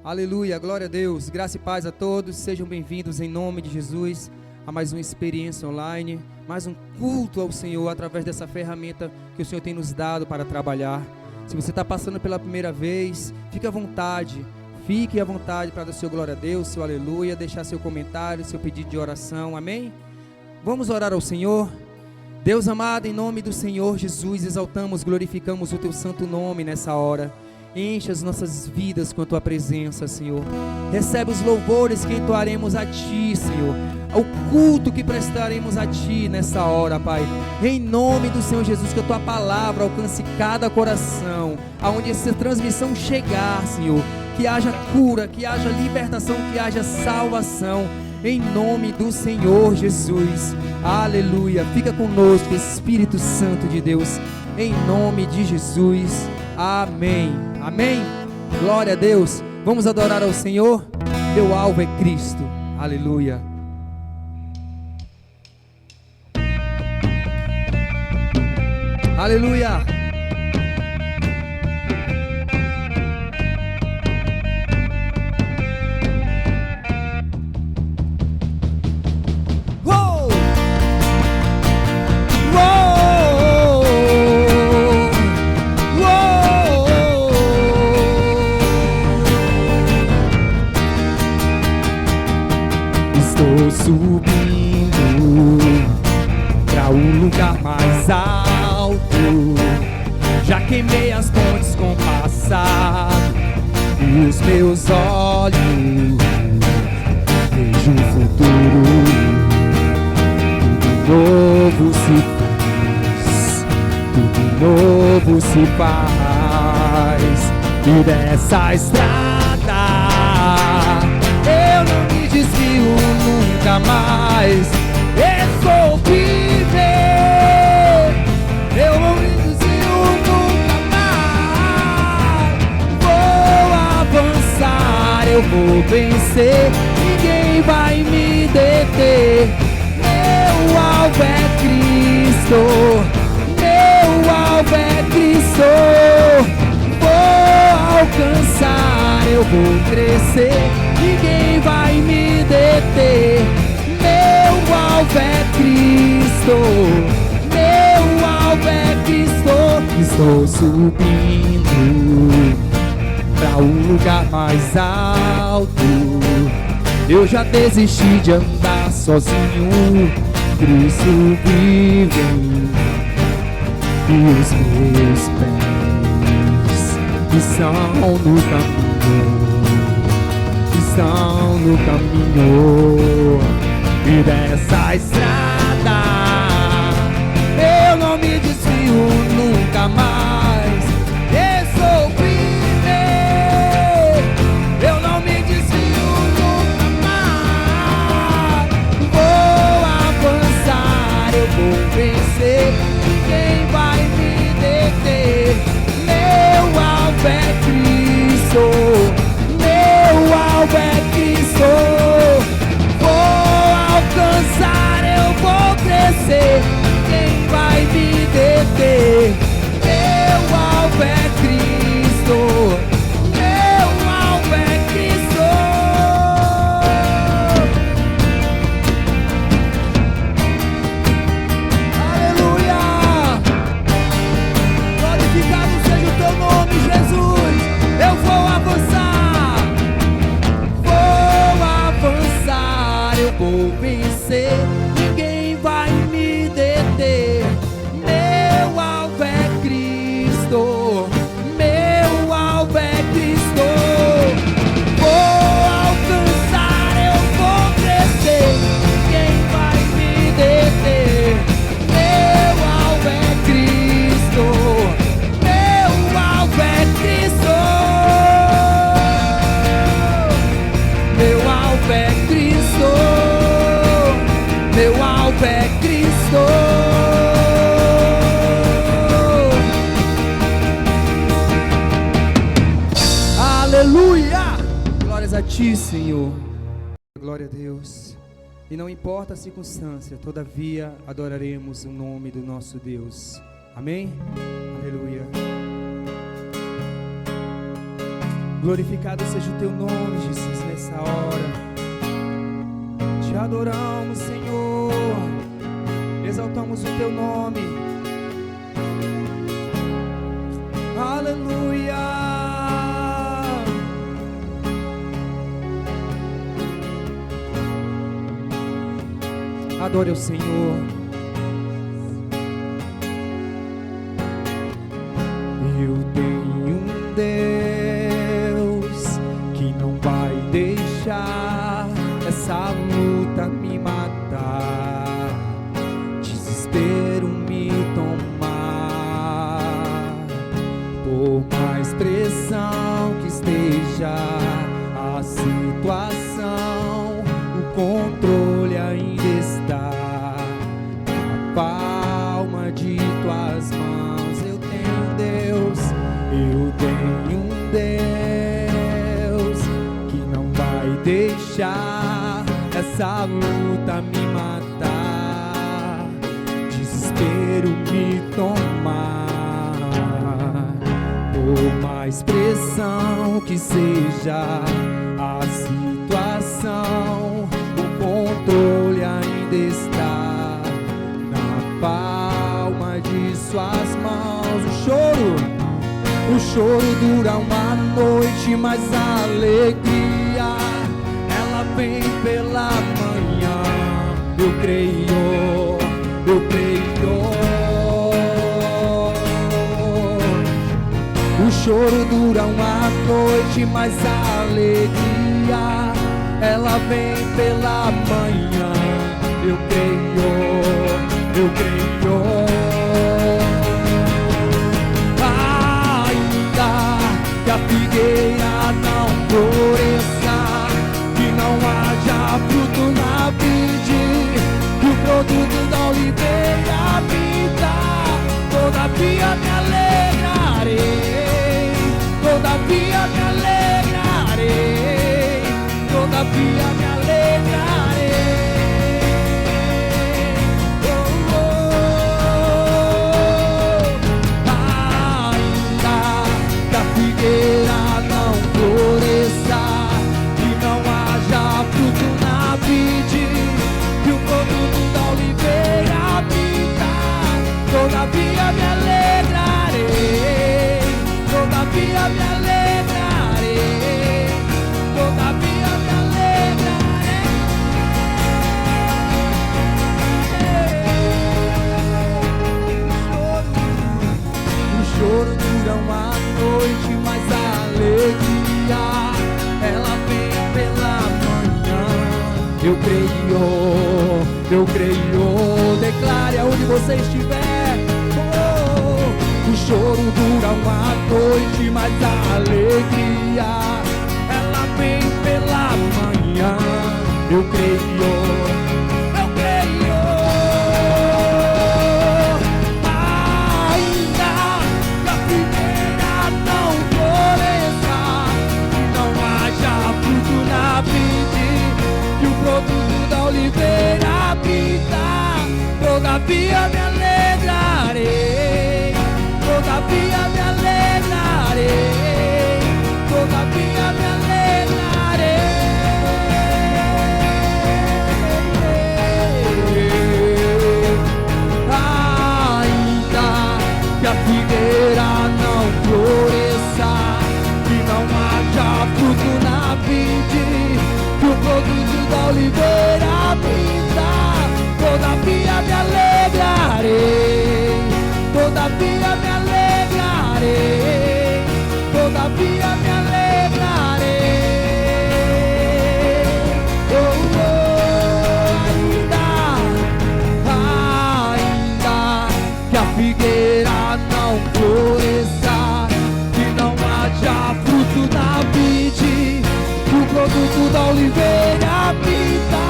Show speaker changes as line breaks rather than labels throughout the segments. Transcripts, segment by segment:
Aleluia, glória a Deus, graça e paz a todos, sejam bem-vindos em nome de Jesus a mais uma experiência online, mais um culto ao Senhor através dessa ferramenta que o Senhor tem nos dado para trabalhar. Se você está passando pela primeira vez, fique à vontade para dar seu glória a Deus, seu aleluia, deixar seu comentário, seu pedido de oração, amém? Vamos orar ao Senhor. Deus amado, em nome do Senhor Jesus, exaltamos, glorificamos o teu santo nome nessa hora. Enche as nossas vidas com a tua presença, Senhor. Recebe os louvores que entoaremos a ti, Senhor. O culto que prestaremos a ti nessa hora, Pai. Em nome do Senhor Jesus, que a tua palavra alcance cada coração, aonde essa transmissão chegar, Senhor. Que haja cura, que haja libertação, que haja salvação. Em nome do Senhor Jesus. Aleluia. Fica conosco, Espírito Santo de Deus. Em nome de Jesus. Amém. Amém. Glória a Deus. Vamos adorar ao Senhor. Meu alvo é Cristo. Aleluia. Aleluia. Já queimei as pontes com o passado, os meus olhos vejo o futuro. Tudo novo se faz, tudo novo se faz. E dessa estrada eu não me desvio nunca mais. Resolvi ver, eu não me desvio nunca mais. Vou avançar, eu vou vencer, ninguém vai me deter. Meu alvo é Cristo, meu alvo é Cristo. Vou alcançar, eu vou crescer, ninguém vai me deter. Meu alvo é Cristo, meu alvo é Cristo. Estou subindo para um lugar mais alto. Eu já desisti de andar sozinho. Cristo vive em mim e os meus pés estão no caminho, estão no caminho. E dessa estrada eu não me desvio nunca mais. Resolvi ver, eu não me desvio nunca mais. Vou avançar, eu vou vencer, ninguém vai me deter. Meu alvo é Cristo, meu alvo é Cristo. Alcançar, eu vou crescer, quem vai me deter? Meu alvo é Cristo, meu alvo é Cristo. Aleluia. Glorificado seja o teu nome, Jesus. Eu vou avançar, eu vou vencer, ninguém vai me deter. Meu alvo é Cristo, meu alvo é Cristo. Vou alcançar, eu vou crescer, ninguém vai me deter. Meu alvo é Cristo, meu alvo é Cristo. Meu alvo é Cristo, meu alvo é Cristo. Aleluia! Glórias a ti, Senhor. Glória a Deus. E não importa a circunstância, todavia adoraremos o nome do nosso Deus. Amém? Aleluia. Glorificado seja o teu nome, Jesus, nessa hora. Te adoramos, Senhor. Exaltamos o teu nome. Aleluia. Adore o Senhor. Eu tenho um Deus que não vai deixar essa luta me matar, desespero me tomar. Por mais pressão que esteja a situação, o controle ainda está na palma de tuas mãos. Eu tenho um Deus que não vai deixar essa luta me matar, desespero me tomar. Por mais pressão que seja a situação, o controle ainda está na palma de suas mãos. O choro dura uma noite, mas a alegria ela vem pela manhã. Eu creio. O choro dura uma noite, mas a alegria ela vem pela manhã. Eu creio. Que a figueira não floresça, que não haja fruto na vide, que o produto da oliveira pinta. Todavia me alegrarei, todavia me alegrarei, todavia me alegrarei. Não floresça, que não haja fruto na vide, que o produto da oliveira pinta. Todavia me alegrarei, todavia me alegrarei, todavia me alegrarei. O choro dura uma noite, mas a alegria ela vem pela manhã. Eu creio, declare aonde você estiver. O choro dura uma noite, mas a alegria ela vem pela manhã. Eu creio. Produto da oliveira pinta. Todavia me alegrarei, todavia me alegrarei, todavia me alegrarei. Ainda que a figueira não floresça, que não haja fruto na vide, que o produto da oliveira pinta. Todavia me alegrarei, todavia me alegrarei, todavia me alegrarei. Ainda que a figueira não floresça, que não haja fruto na vide, que o produto da oliveira pinta.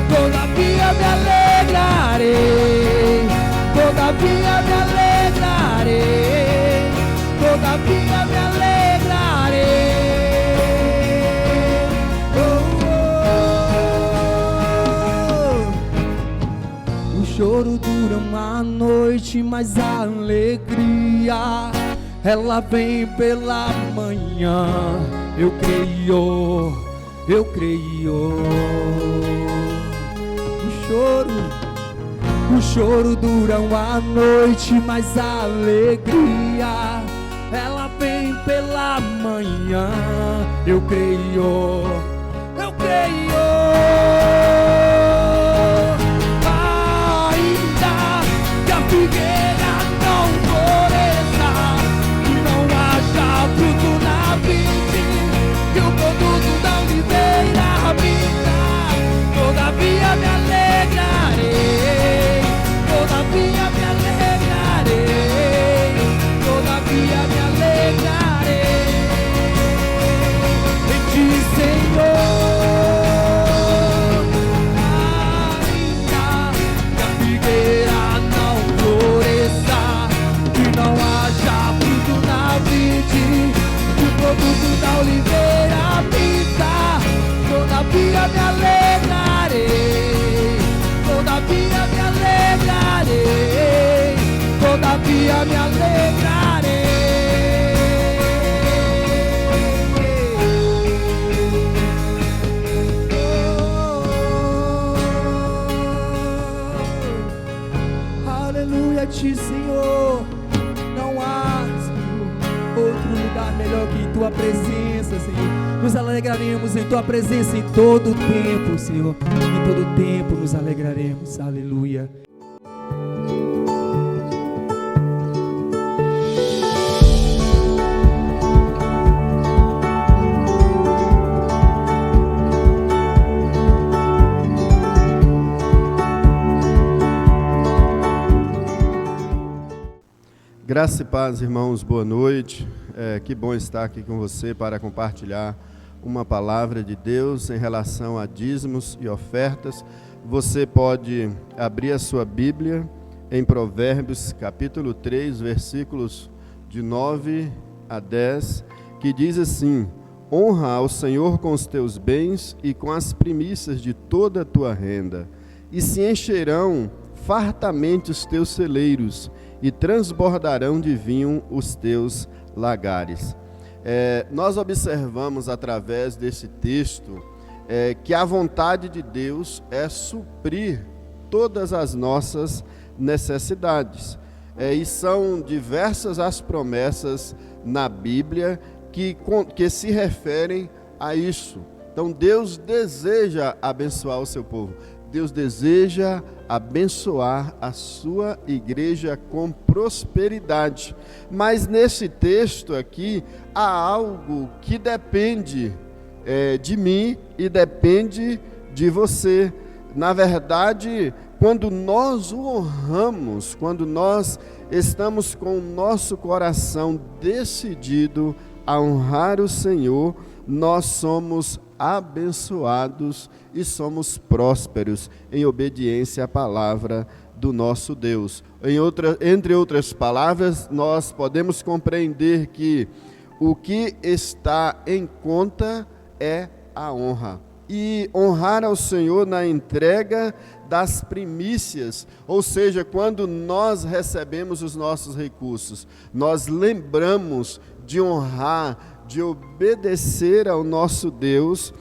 Todavia me alegrarei, todavia me alegrarei, todavia me alegrarei. O choro dura uma noite, mas a alegria ela vem pela manhã. Eu creio, eu creio. O choro dura uma noite, mas a alegria, ela vem pela manhã. Eu creio, eu creio. Ainda que a figueira não floresça, que não haja fruto na vide, que o produto da oliveira minta, todavia me alegrarei, todavia me alegrarei, todavia me alegrarei em ti, Senhor. Ainda que a figueira não floresça, que não haja fruto na vide, que o produto da oliveira minta, todavia me alegrarei, todavia me alegrarei, todavia me alegrarei. Aleluia a ti, Senhor. Não há, Senhor, outro lugar melhor que em tua presença, Senhor. Nos alegraremos em tua presença em todo o tempo, Senhor. Em todo o tempo nos alegraremos. Aleluia.
Graça e paz, irmãos, boa noite. Que bom estar aqui com você para compartilhar uma palavra de Deus em relação a dízimos e ofertas. Você pode abrir a sua Bíblia em Provérbios, capítulo 3, versículos de 9 a 10, que diz assim: honra ao Senhor com os teus bens e com as primícias de toda a tua renda, e se encherão fartamente os teus celeiros, e transbordarão de vinho os teus lagares. Nós observamos através desse texto que a vontade de Deus é suprir todas as nossas necessidades. E são diversas as promessas na Bíblia que se referem a isso. Então Deus deseja abençoar o seu povo. Deus deseja abençoar a sua igreja com prosperidade. Mas nesse texto aqui, há algo que depende de mim e depende de você. Na verdade, quando nós o honramos, quando nós estamos com o nosso coração decidido a honrar o Senhor, nós somos abençoados e somos prósperos em obediência à palavra do nosso Deus. Entre outras palavras, nós podemos compreender que o que está em conta é a honra. E honrar ao Senhor na entrega das primícias, ou seja, quando nós recebemos os nossos recursos, nós lembramos de honrar, de obedecer ao nosso Deus,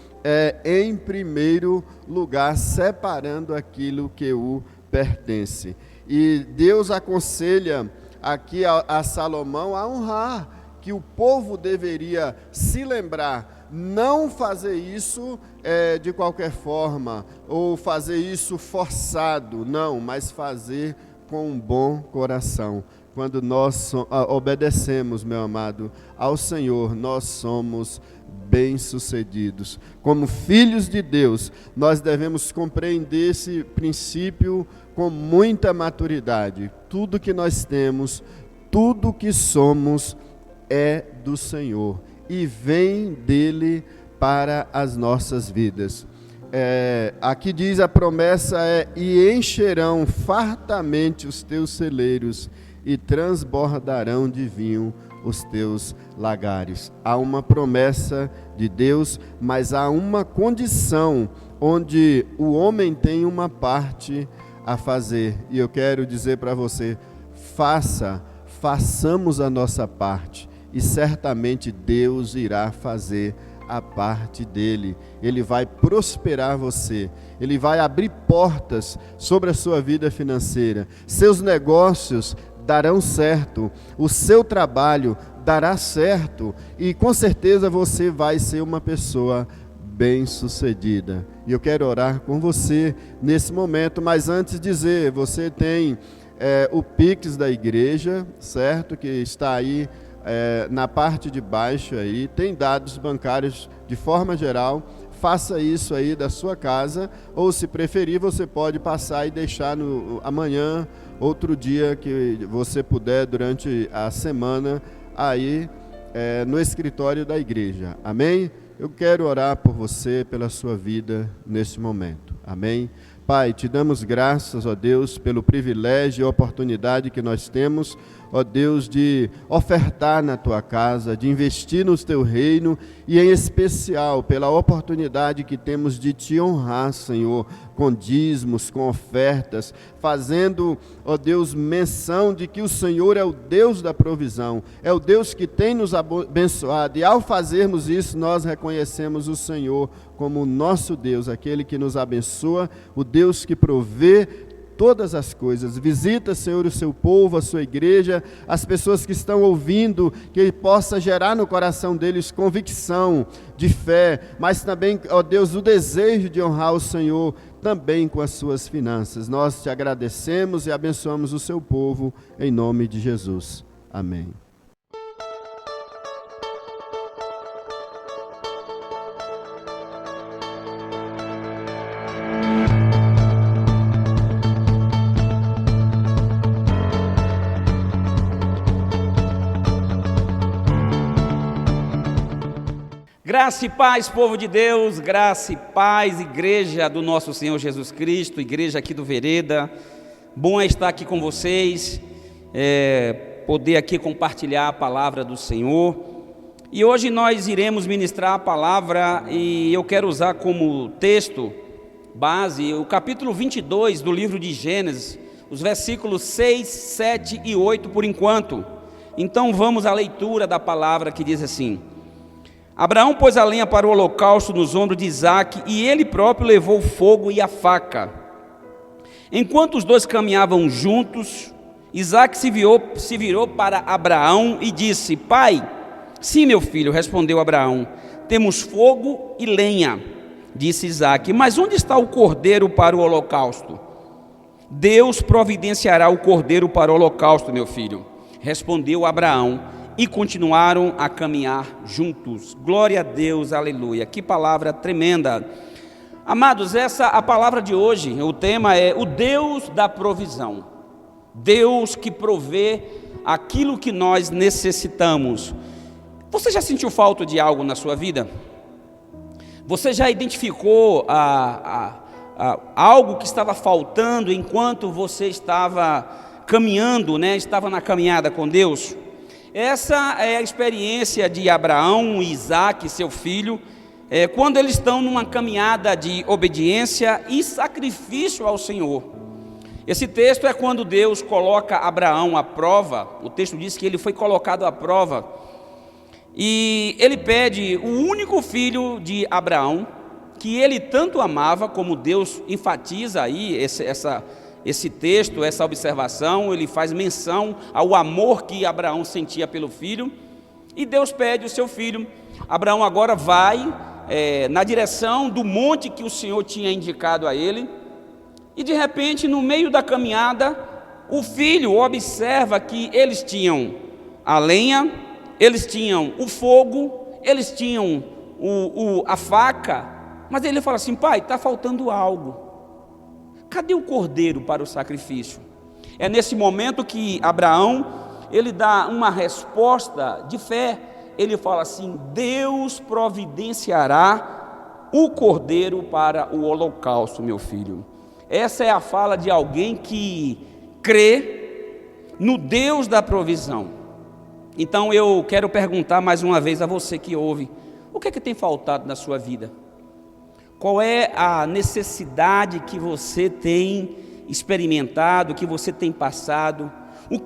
em primeiro lugar, separando aquilo que o pertence. E Deus aconselha aqui a Salomão a honrar, que o povo deveria se lembrar, não fazer isso de qualquer forma, ou fazer isso forçado, não, mas fazer com um bom coração. Quando nós obedecemos, meu amado, ao Senhor, nós somos bem-sucedidos. Como filhos de Deus, nós devemos compreender esse princípio com muita maturidade. Tudo que nós temos, tudo que somos é do Senhor e vem dele para as nossas vidas. Aqui diz a promessa e encherão fartamente os teus celeiros e transbordarão de vinho os teus lagares. Há uma promessa de Deus, mas há uma condição onde o homem tem uma parte a fazer. E eu quero dizer para você, faça façamos a nossa parte e certamente Deus irá fazer a parte dele. Ele vai prosperar você, ele vai abrir portas sobre a sua vida financeira, seus negócios darão certo, o seu trabalho dará certo e com certeza você vai ser uma pessoa bem-sucedida. E eu quero orar com você nesse momento, mas antes dizer, você tem o Pix da igreja, certo? Que está aí na parte de baixo aí, tem dados bancários de forma geral. Faça isso aí da sua casa, ou se preferir, você pode passar e deixar amanhã, outro dia que você puder durante a semana, aí no escritório da igreja. Amém? Eu quero orar por você, pela sua vida nesse momento. Amém? Pai, te damos graças, ó Deus, pelo privilégio e oportunidade que nós temos, ó Deus, de ofertar na tua casa, de investir no teu reino e em especial pela oportunidade que temos de te honrar, Senhor, com dízimos, com ofertas, fazendo, ó Deus, menção de que o Senhor é o Deus da provisão, é o Deus que tem nos abençoado, e ao fazermos isso, nós reconhecemos o Senhor como o nosso Deus, aquele que nos abençoa, o Deus que provê todas as coisas. Visita, Senhor, o seu povo, a sua igreja, as pessoas que estão ouvindo, que ele possa gerar no coração deles convicção de fé, mas também, ó Deus, o desejo de honrar o Senhor também com as suas finanças. Nós te agradecemos e abençoamos o seu povo, em nome de Jesus. Amém.
Graça e paz, povo de Deus, graça e paz, igreja do nosso Senhor Jesus Cristo, igreja aqui do Vereda. Bom é estar aqui com vocês, poder aqui compartilhar a palavra do Senhor. E hoje nós iremos ministrar a palavra e eu quero usar como texto base o capítulo 22 do livro de Gênesis, os versículos 6, 7 e 8 por enquanto. Então vamos à leitura da palavra que diz assim: Abraão pôs a lenha para o holocausto nos ombros de Isaque, e ele próprio levou o fogo e a faca. Enquanto os dois caminhavam juntos, Isaque se virou para Abraão e disse: Pai. Sim, meu filho, respondeu Abraão, temos fogo e lenha. Disse Isaque: mas onde está o cordeiro para o holocausto? Deus providenciará o cordeiro para o holocausto, meu filho, respondeu Abraão. E continuaram a caminhar juntos. Glória a Deus, aleluia. Que palavra tremenda. Amados, a palavra de hoje, o tema é o Deus da provisão. Deus que provê aquilo que nós necessitamos. Você já sentiu falta de algo na sua vida? Você já identificou algo que estava faltando enquanto você estava caminhando, estava na caminhada com Deus? Essa é a experiência de Abraão e Isaque, seu filho, quando eles estão numa caminhada de obediência e sacrifício ao Senhor. Esse texto é quando Deus coloca Abraão à prova. O texto diz que ele foi colocado à prova. E ele pede o único filho de Abraão, que ele tanto amava, como Deus enfatiza aí esse texto, essa observação, ele faz menção ao amor que Abraão sentia pelo filho, e Deus pede o seu filho. Abraão agora vai na direção do monte que o Senhor tinha indicado a ele, e de repente, no meio da caminhada, o filho observa que eles tinham a lenha, eles tinham o fogo, eles tinham a faca, mas ele fala assim: pai, está faltando algo. Cadê o cordeiro para o sacrifício? É nesse momento que Abraão, ele dá uma resposta de fé. Ele fala assim: Deus providenciará o cordeiro para o holocausto, meu filho. Essa é a fala de alguém que crê no Deus da provisão. Então eu quero perguntar mais uma vez a você que ouve: o que é que tem faltado na sua vida? Qual é a necessidade que você tem experimentado, que você tem passado?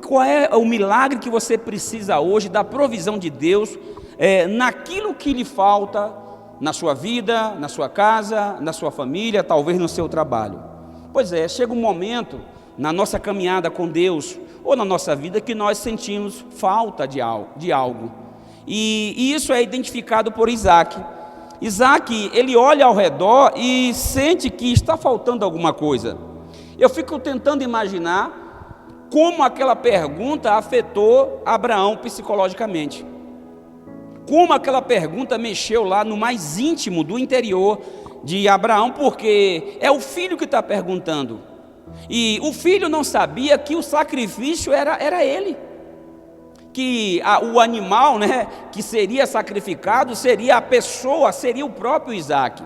Qual é o milagre que você precisa hoje da provisão de Deus naquilo que lhe falta na sua vida, na sua casa, na sua família, talvez no seu trabalho? Pois é, chega um momento na nossa caminhada com Deus ou na nossa vida que nós sentimos falta de algo. E isso é identificado por Isaac. Isaac, ele olha ao redor e sente que está faltando alguma coisa. Eu fico tentando imaginar como aquela pergunta afetou Abraão psicologicamente. Como aquela pergunta mexeu lá no mais íntimo do interior de Abraão, porque é o filho que está perguntando. E o filho não sabia que o sacrifício era ele. Que o animal, né, que seria sacrificado seria a pessoa, seria o próprio Isaac.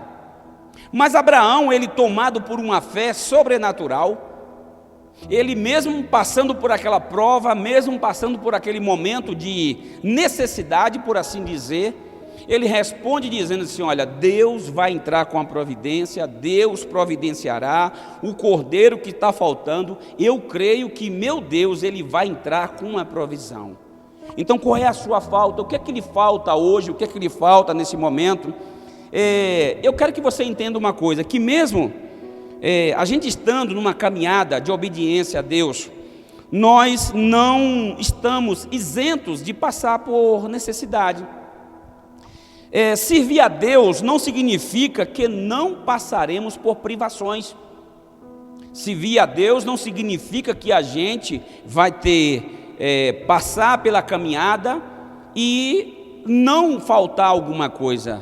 Mas Abraão, ele tomado por uma fé sobrenatural, ele mesmo passando por aquela prova, mesmo passando por aquele momento de necessidade, por assim dizer, ele responde dizendo assim: olha, Deus vai entrar com a providência, Deus providenciará o cordeiro que está faltando, eu creio que meu Deus, ele vai entrar com uma provisão. Então qual é a sua falta? O que é que lhe falta hoje? O que é que lhe falta nesse momento? Eu quero que você entenda uma coisa, que mesmo a gente estando numa caminhada de obediência a Deus, nós não estamos isentos de passar por necessidade. Servir a Deus não significa que não passaremos por privações. Servir a Deus não significa que a gente vai passar pela caminhada e não faltar alguma coisa.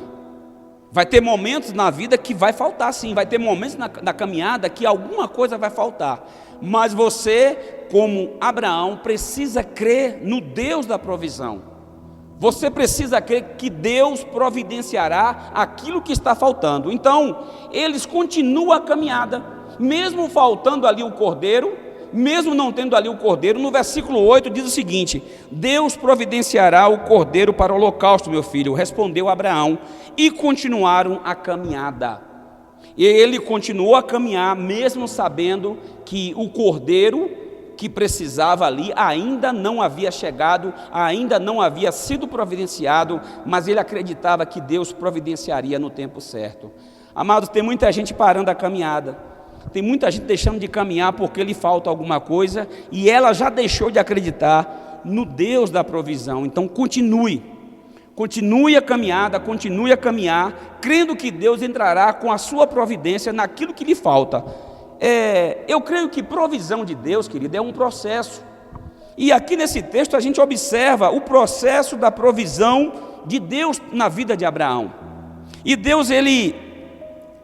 Vai ter momentos na vida que vai faltar sim, vai ter momentos na caminhada que alguma coisa vai faltar. Mas você, como Abraão, precisa crer no Deus da provisão. Você precisa crer que Deus providenciará aquilo que está faltando. Então, eles continuam a caminhada, mesmo faltando ali o cordeiro, mesmo não tendo ali o cordeiro. No versículo 8 diz o seguinte: Deus providenciará o cordeiro para o holocausto, meu filho, respondeu Abraão, e continuaram a caminhada. E ele continuou a caminhar, mesmo sabendo que o cordeiro que precisava ali ainda não havia chegado, ainda não havia sido providenciado, mas ele acreditava que Deus providenciaria no tempo certo. Amados, tem muita gente parando a caminhada, tem muita gente deixando de caminhar porque lhe falta alguma coisa, e ela já deixou de acreditar no Deus da provisão. Então continue a caminhada, continue a caminhar, crendo que Deus entrará com a sua providência naquilo que lhe falta. Eu creio que provisão de Deus, querido, é um processo. E aqui nesse texto a gente observa o processo da provisão de Deus na vida de Abraão. E Deus, ele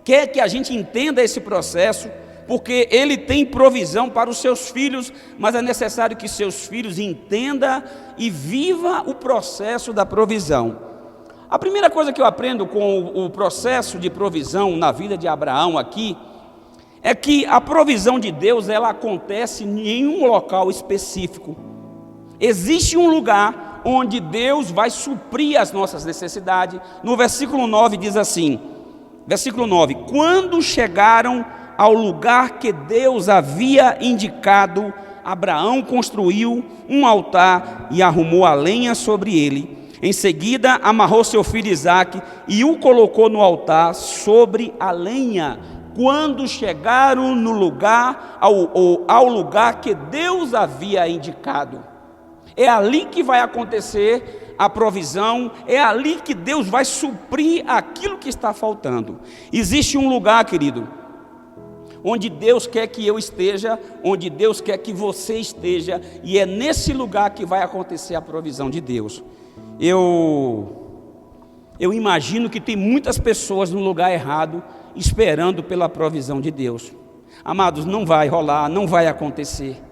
quer que a gente entenda esse processo, porque ele tem provisão para os seus filhos, mas é necessário que seus filhos entendam e vivam o processo da provisão. A primeira coisa que eu aprendo com o processo de provisão na vida de Abraão aqui, é que a provisão de Deus, ela acontece em um local específico. Existe um lugar onde Deus vai suprir as nossas necessidades. No versículo 9 diz assim, versículo 9: quando chegaram ao lugar que Deus havia indicado, Abraão construiu um altar e arrumou a lenha sobre ele. Em seguida, amarrou seu filho Isaque e o colocou no altar sobre a lenha. Quando chegaram no lugar, ao lugar que Deus havia indicado, é ali que vai acontecer a provisão, é ali que Deus vai suprir aquilo que está faltando. Existe um lugar, querido, onde Deus quer que eu esteja, onde Deus quer que você esteja, e é nesse lugar que vai acontecer a provisão de Deus. Eu imagino que tem muitas pessoas no lugar errado, esperando pela provisão de Deus. Amados, não vai rolar, não vai acontecer.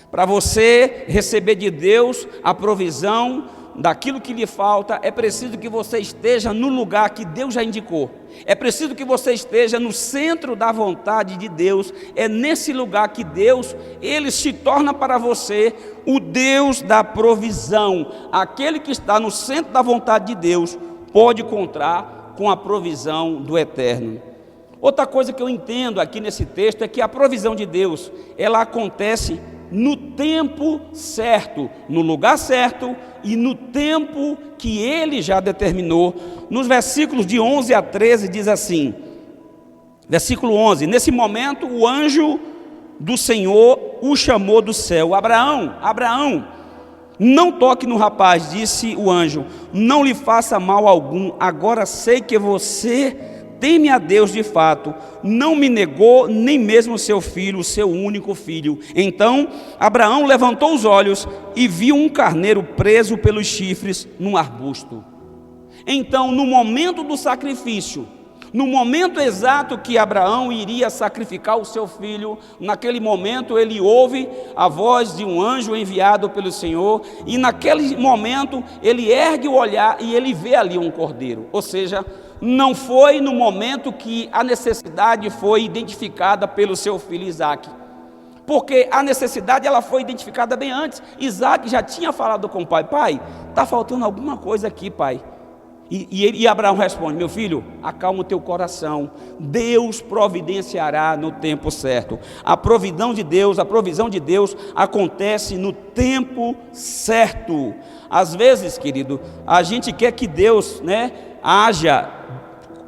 Para você receber de Deus a provisão daquilo que lhe falta, é preciso que você esteja no lugar que Deus já indicou. É preciso que você esteja no centro da vontade de Deus. É nesse lugar que Deus, ele se torna para você o Deus da provisão. Aquele que está no centro da vontade de Deus pode contar com a provisão do Eterno. Outra coisa que eu entendo aqui nesse texto é que a provisão de Deus, ela acontece no tempo certo, no lugar certo e no tempo que Ele já determinou. Nos versículos de 11 a 13 diz assim, versículo 11: nesse momento o anjo do Senhor o chamou do céu: Abraão, Abraão. Não toque no rapaz, disse o anjo, não lhe faça mal algum, agora sei que você teme a Deus de fato, não me negou nem mesmo seu filho, o seu único filho. Então Abraão levantou os olhos e viu um carneiro preso pelos chifres num arbusto. Então, no momento do sacrifício, no momento exato que Abraão iria sacrificar o seu filho, naquele momento ele ouve a voz de um anjo enviado pelo Senhor, e naquele momento ele ergue o olhar e ele vê ali um cordeiro. Ou seja, não foi no momento que a necessidade foi identificada pelo seu filho Isaque, porque a necessidade ela foi identificada bem antes. Isaque já tinha falado com o pai: pai, está faltando alguma coisa aqui, pai. E Abraão responde: meu filho, acalma o teu coração, Deus providenciará no tempo certo. A provisão de Deus acontece no tempo certo. Às vezes, querido, a gente quer que Deus, haja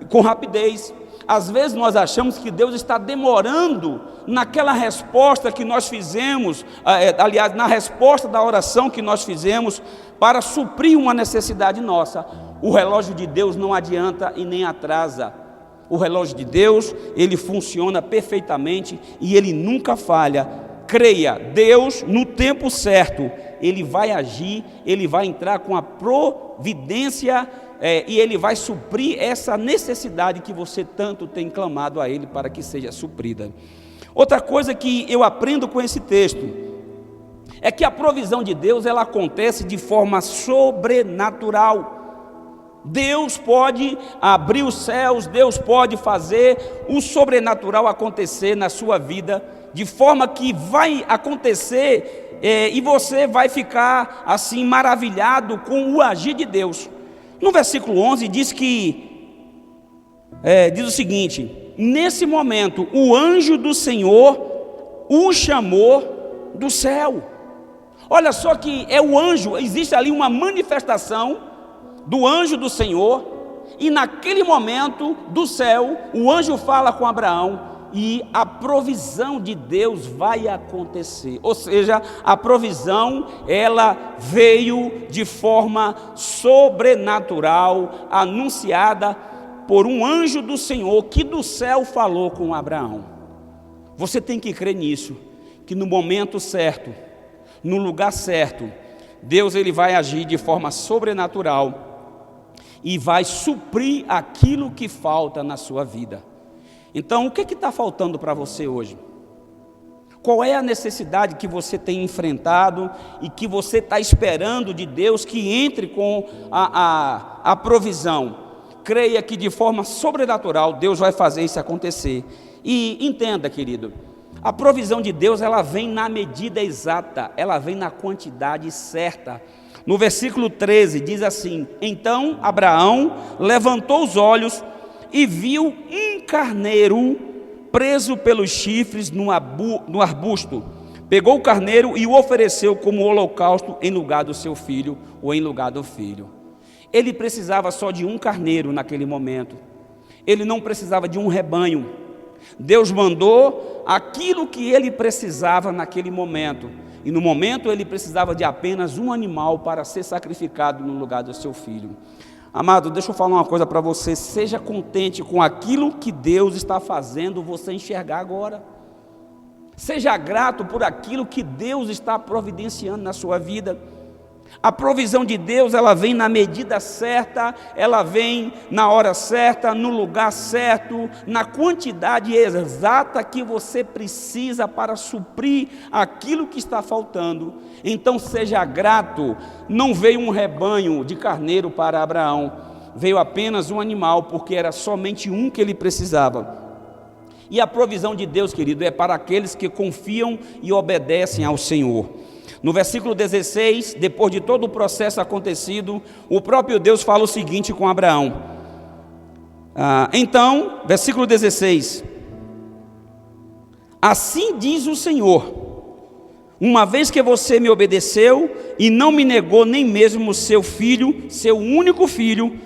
com rapidez. Às vezes nós achamos que Deus está demorando naquela resposta que nós fizemos, aliás, na resposta da oração que nós fizemos para suprir uma necessidade nossa. O relógio de Deus não adianta e nem atrasa. O relógio de Deus, ele funciona perfeitamente e ele nunca falha. Creia, Deus no tempo certo, Ele vai agir, Ele vai entrar com a providência e Ele vai suprir essa necessidade que você tanto tem clamado a Ele para que seja suprida. Outra coisa que eu aprendo com esse texto é que a provisão de Deus ela acontece de forma sobrenatural. Deus pode abrir os céus, Deus pode fazer o sobrenatural acontecer na sua vida, de forma que vai acontecer e você vai ficar assim maravilhado com o agir de Deus. No versículo 11 diz o seguinte: nesse momento o anjo do Senhor o chamou do céu. Olha só que é o anjo, existe ali uma manifestação do anjo do Senhor, e naquele momento do céu, o anjo fala com Abraão, e a provisão de Deus vai acontecer. Ou seja, a provisão, ela veio de forma sobrenatural, anunciada por um anjo do Senhor, que do céu falou com Abraão. Você tem que crer nisso, que no momento certo, no lugar certo, Deus ele vai agir de forma sobrenatural, e vai suprir aquilo que falta na sua vida. Então, o que está faltando para você hoje? Qual é a necessidade que você tem enfrentado e que você está esperando de Deus que entre com a provisão? Creia que de forma sobrenatural Deus vai fazer isso acontecer. E entenda, querido, a provisão de Deus ela vem na medida exata, ela vem na quantidade certa. No versículo 13 diz assim: então Abraão levantou os olhos e viu um carneiro preso pelos chifres no arbusto. Pegou o carneiro e o ofereceu como holocausto em lugar do seu filho, ou em lugar do filho. Ele precisava só de um carneiro naquele momento. Ele não precisava de um rebanho. Deus mandou aquilo que ele precisava naquele momento. E no momento ele precisava de apenas um animal para ser sacrificado no lugar do seu filho. Amado, deixa eu falar uma coisa para você: seja contente com aquilo que Deus está fazendo você enxergar agora. Seja grato por aquilo que Deus está providenciando na sua vida. A provisão de Deus, ela vem na medida certa, ela vem na hora certa, no lugar certo, na quantidade exata que você precisa para suprir aquilo que está faltando. Então seja grato. Não veio um rebanho de carneiro para Abraão, veio apenas um animal, porque era somente um que ele precisava. E a provisão de Deus, querido, é para aqueles que confiam e obedecem ao Senhor. No versículo 16, depois de todo o processo acontecido, o próprio Deus fala o seguinte com Abraão. Então, versículo 16: assim diz o Senhor, Uma vez que você me obedeceu e não me negou nem mesmo o seu filho, seu único filho,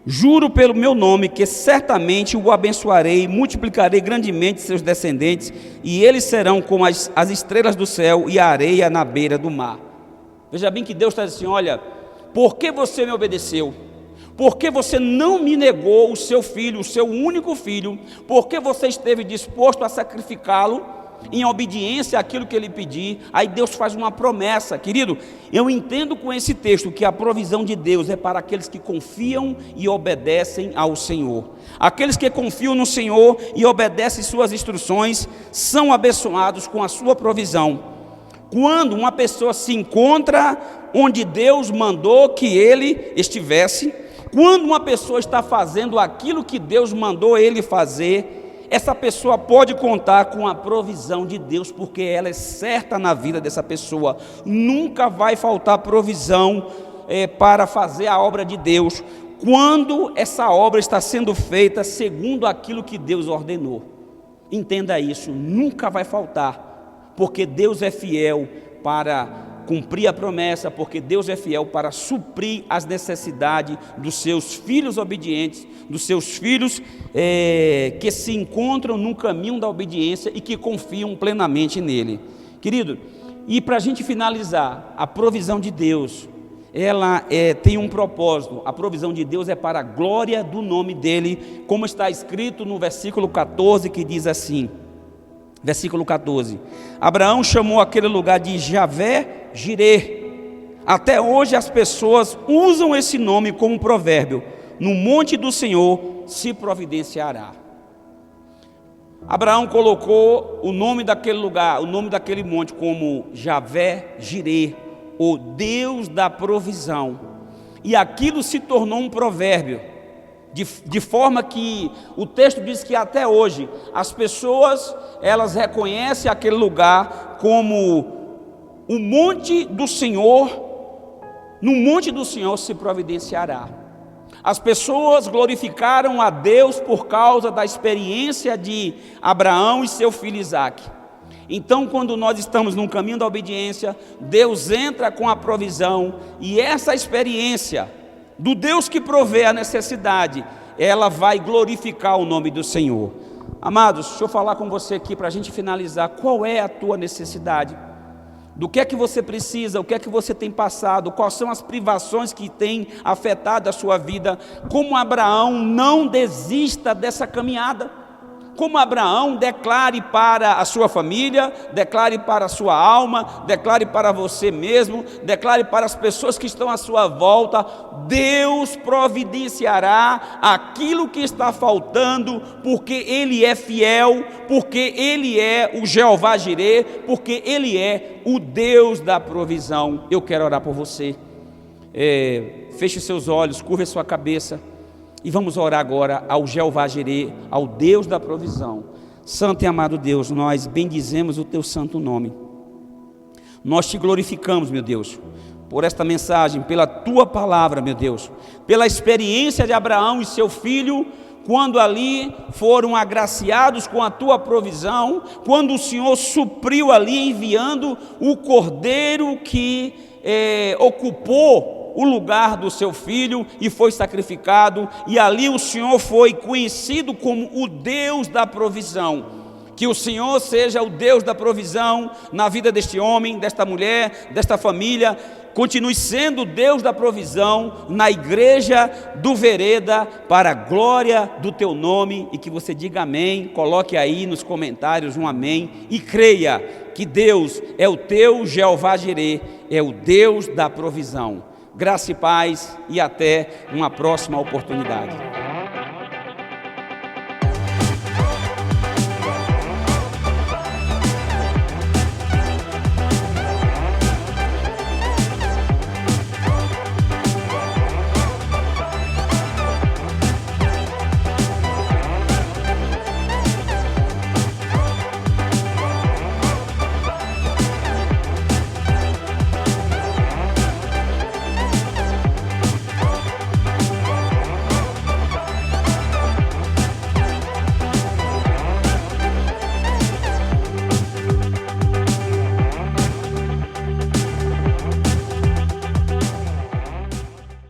juro pelo meu nome que certamente o abençoarei e multiplicarei grandemente seus descendentes, e eles serão como as estrelas do céu e a areia na beira do mar. Veja bem que Deus está dizendo assim: olha, por que você me obedeceu? Por que você não me negou o seu filho, o seu único filho? Por que você esteve disposto a sacrificá-lo em obediência àquilo que ele pedir? Aí Deus faz uma promessa. Querido, eu entendo com esse texto que a provisão de Deus é para aqueles que confiam e obedecem ao Senhor. Aqueles que confiam no Senhor e obedecem suas instruções são abençoados com a sua provisão. Quando uma pessoa se encontra onde Deus mandou que ele estivesse, quando uma pessoa está fazendo aquilo que Deus mandou ele fazer, essa pessoa pode contar com a provisão de Deus, porque ela é certa na vida dessa pessoa. Nunca vai faltar provisão para fazer a obra de Deus, quando essa obra está sendo feita segundo aquilo que Deus ordenou. Entenda isso, nunca vai faltar, porque Deus é fiel para cumprir a promessa, porque Deus é fiel para suprir as necessidades dos seus filhos obedientes, dos seus filhos que se encontram no caminho da obediência e que confiam plenamente nele. Querido, e para a gente finalizar, a provisão de Deus, ela tem um propósito. A provisão de Deus é para a glória do nome dele, como está escrito no versículo 14, que diz assim, versículo 14: Abraão chamou aquele lugar de Javé-Jirê. Até hoje as pessoas usam esse nome como provérbio: no monte do Senhor se providenciará. Abraão colocou o nome daquele lugar, o nome daquele monte, como Javé-Jirê, o Deus da provisão. E aquilo se tornou um provérbio, de forma que o texto diz que até hoje as pessoas, elas reconhecem aquele lugar como o monte do Senhor. No monte do Senhor se providenciará. As pessoas glorificaram a Deus por causa da experiência de Abraão e seu filho Isaque. Então, quando nós estamos no caminho da obediência, Deus entra com a provisão, e essa experiência do Deus que provê a necessidade, ela vai glorificar o nome do Senhor. Amados, deixa eu falar com você aqui para a gente finalizar. Qual é a tua necessidade? Do que é que você precisa? O que é que você tem passado? Quais são as privações que têm afetado a sua vida? Como Abraão, não desista dessa caminhada. Como Abraão, declare para a sua família, declare para a sua alma, declare para você mesmo, declare para as pessoas que estão à sua volta: Deus providenciará aquilo que está faltando, porque Ele é fiel, porque Ele é o Jeová-Jirê, porque Ele é o Deus da provisão. Eu quero orar por você. Feche seus olhos, curva a sua cabeça. E vamos orar agora ao Jeová-Jirê, ao Deus da provisão. Santo e amado Deus, nós bendizemos o teu santo nome. Nós te glorificamos, meu Deus, por esta mensagem, pela tua palavra, meu Deus, pela experiência de Abraão e seu filho, quando ali foram agraciados com a tua provisão, quando o Senhor supriu ali, enviando o cordeiro que ocupou o lugar do seu filho e foi sacrificado, e ali o Senhor foi conhecido como o Deus da provisão. Que o Senhor seja o Deus da provisão na vida deste homem, desta mulher, desta família. Continue sendo o Deus da provisão na igreja do Vereda, para a glória do teu nome, e que você diga amém. Coloque aí nos comentários um amém e creia que Deus é o teu Jeová-Jirê, é o Deus da provisão. Graça e paz, e até uma próxima oportunidade.